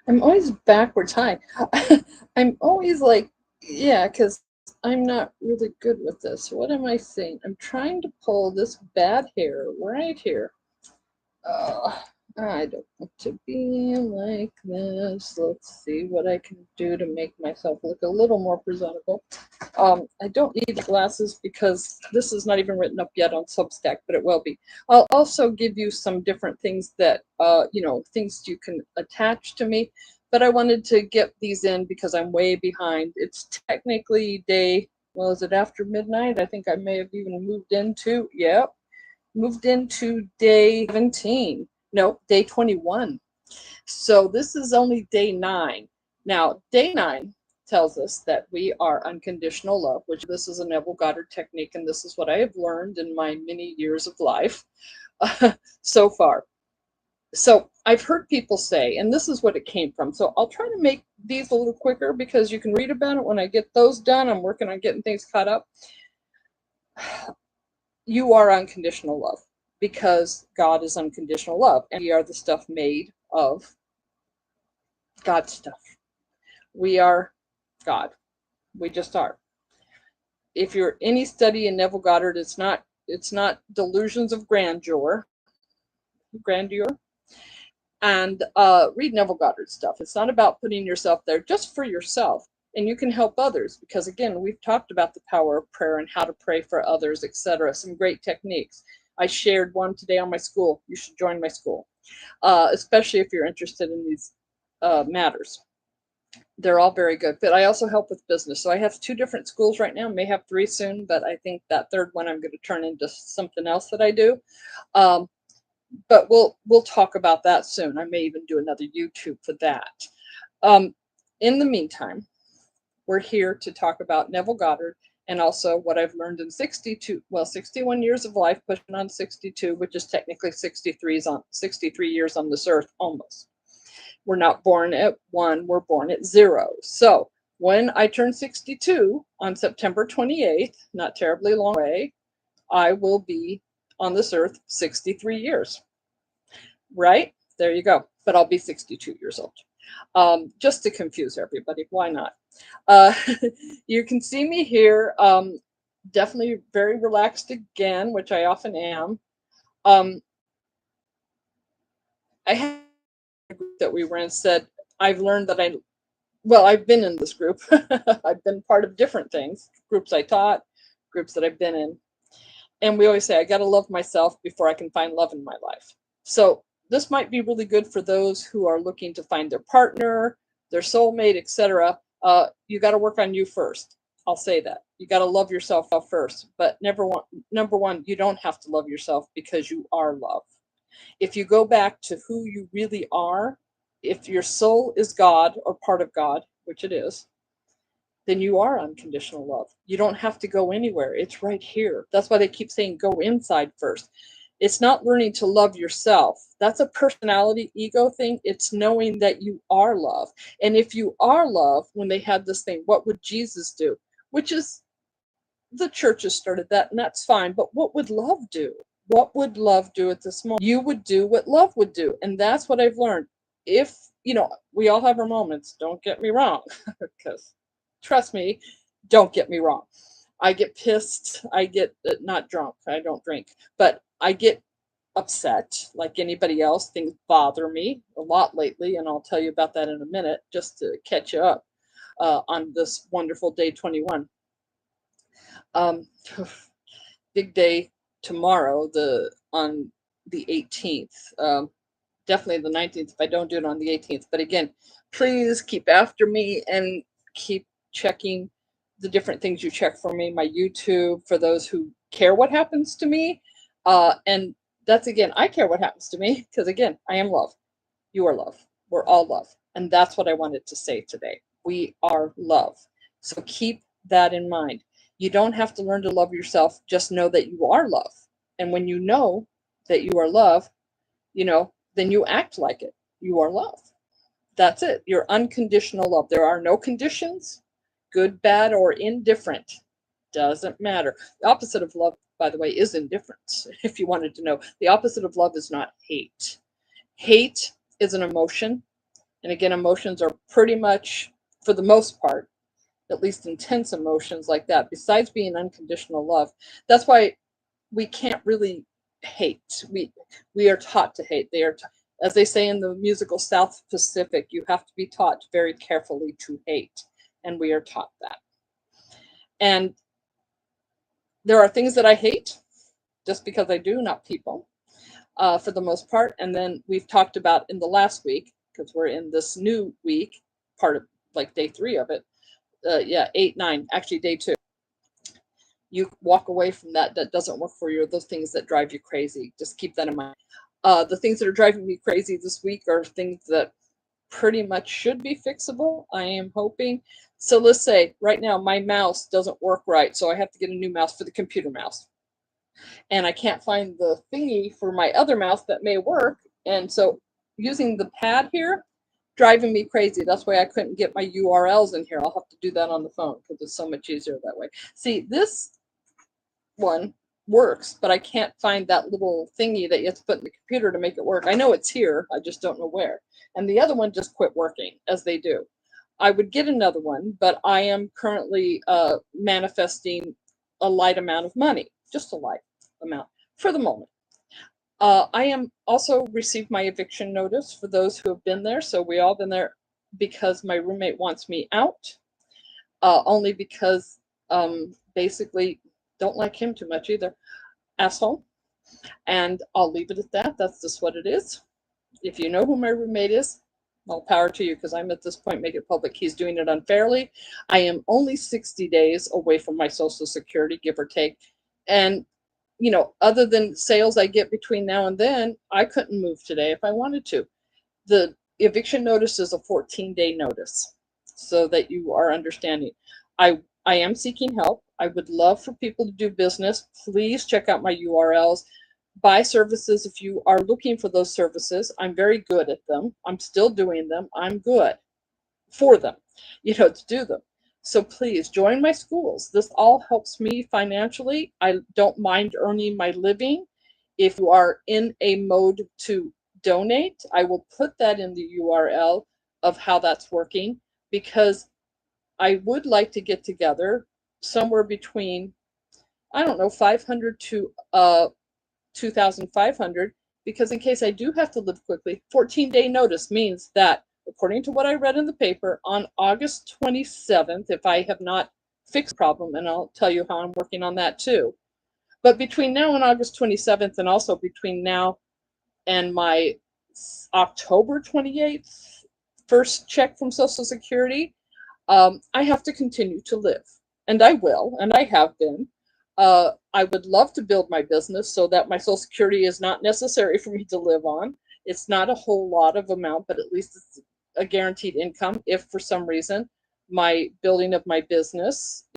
I'm always backwards. Hi. I'm always like, yeah, because I'm not really good with this. What am I saying? I'm trying to pull this bad hair right here. Oh, I don't want to be like this. Let's see what I can do to make myself look a little more presentable. I don't need glasses because this is not even written up yet on Substack, but it will be. I'll also give you some different things that, things you can attach to me. But I wanted to get these in because I'm way behind. It's technically day, well, is it after midnight? I think I may have even moved into day 17. No, day 21. So this is only day 9. Now, day 9 tells us that we are unconditional love, which this is a Neville Goddard technique, and this is what I have learned in my many years of life so far. So I've heard people say, and this is what it came from. So I'll try to make these a little quicker because you can read about it when I get those done. I'm working on getting things caught up. You are unconditional love because God is unconditional love, and we are the stuff made of God stuff. We are God. We just are. If you're any study in Neville Goddard, it's not delusions of grandeur, and read Neville Goddard stuff. It's not about putting yourself there just for yourself, and you can help others because again, we've talked about the power of prayer and how to pray for others, etc. Some great techniques. I shared one today on my school. You should join my school, especially if you're interested in these matters. They're all very good, but I also help with business. So I have 2 different schools right now, may have 3 soon, but I think that third one I'm going to turn into something else that I do. Um, but we'll talk about that soon. I may even do another YouTube for that. Um, in the meantime, we're here to talk about Neville Goddard and also what I've learned in 61 years of life, pushing on 62, which is technically 63 years on this earth almost. We're not born at 1, we're born at 0. So when I turn 62 on September 28th, not terribly long away, I will be on this earth 63 years. Right? There you go. But I'll be 62 years old. Just to confuse everybody. Why not? Uh, you can see me here. Definitely very relaxed again, which I often am. Um, I had a group that we were in said, I've learned that I've been in this group. I've been part of different things, groups I taught, groups that I've been in. And we always say, I got to love myself before I can find love in my life. So this might be really good for those who are looking to find their partner, their soulmate, etc. You got to work on you first. I'll say that. You got to love yourself first. But number one, you don't have to love yourself because you are love. If you go back to who you really are, if your soul is God or part of God, which it is, then you are unconditional love. You don't have to go anywhere. It's right here. That's why they keep saying go inside first. It's not learning to love yourself. That's a personality ego thing. It's knowing that you are love. And if you are love, when they had this thing, what would Jesus do? Which is the churches started that, and that's fine. But what would love do? What would love do at this moment? You would do what love would do. And that's what I've learned. If, we all have our moments, don't get me wrong, because trust me, don't get me wrong. I get pissed. I get not drunk. I don't drink, but I get upset like anybody else. Things bother me a lot lately, and I'll tell you about that in a minute just to catch you up on this wonderful day 21. Um, big day tomorrow, on the 18th. Definitely the 19th if I don't do it on the 18th. But again, please keep after me and keep checking the different things you check for me, my YouTube, for those who care what happens to me. And that's again, I care what happens to me because again, I am love. You are love. We're all love. And that's what I wanted to say today. We are love. So keep that in mind. You don't have to learn to love yourself. Just know that you are love. And when you know that you are love, then you act like it. You are love. That's it. You're unconditional love. There are no conditions, good, bad, or indifferent. Doesn't matter. The opposite of love, by the way, is indifference. If you wanted to know, the opposite of love is not hate. Hate is an emotion. And again, emotions are pretty much, for the most part, at least intense emotions like that, besides being unconditional love. That's why we can't really hate. We are taught to hate. As they say in the musical South Pacific, you have to be taught very carefully to hate, and we are taught that. And there are things that I hate just because I do, not people, for the most part. And then we've talked about in the last week, because we're in this new week, part of like day 3 of it. Yeah, 8, 9, actually day 2. You walk away from that doesn't work for you, or those things that drive you crazy. Just keep that in mind. The things that are driving me crazy this week are things that pretty much should be fixable, I am hoping. So let's say right now my mouse doesn't work right, so I have to get a new mouse for the computer mouse. And I can't find the thingy for my other mouse that may work. And so using the pad here, driving me crazy. That's why I couldn't get my URLs in here. I'll have to do that on the phone because it's so much easier that way. See, this one works, but I can't find that little thingy that you have to put in the computer to make it work. I know it's here, I just don't know where. And the other one just quit working, as they do. I would get another one, but I am currently manifesting a light amount of money, just a light amount for the moment. I am also received my eviction notice for those who have been there. So we all been there because my roommate wants me out, only because basically don't like him too much either. Asshole. And I'll leave it at that. That's just what it is. If you know who my roommate is, all power to you, because I'm at this point, make it public. He's doing it unfairly. I am only 60 days away from my Social Security, give or take. And, you know, other than sales I get between now and then, I couldn't move today if I wanted to. The eviction notice is a 14-day notice, so that you are understanding. I am seeking help. I would love for people to do business. Please check out my URLs. Buy services if you are looking for those services. I'm very good at them. I'm still doing them. I'm good for them, you know, to do them. So please join my schools. This all helps me financially. I don't mind earning my living. If you are in a mode to donate, I will put that in the URL of how that's working, because I would like to get together somewhere between, I don't know, 500 to 2,500, because in case I do have to live quickly, 14-day notice means that, according to what I read in the paper, on August 27th, if I have not fixed the problem, and I'll tell you how I'm working on that too. But between now and August 27th, and also between now and my October 28th first check from Social Security, I have to continue to live. And I will, and I have been. I would love to build my business so that my Social Security is not necessary for me to live on. It's not a whole lot of amount, but at least it's a guaranteed income if for some reason my building of my business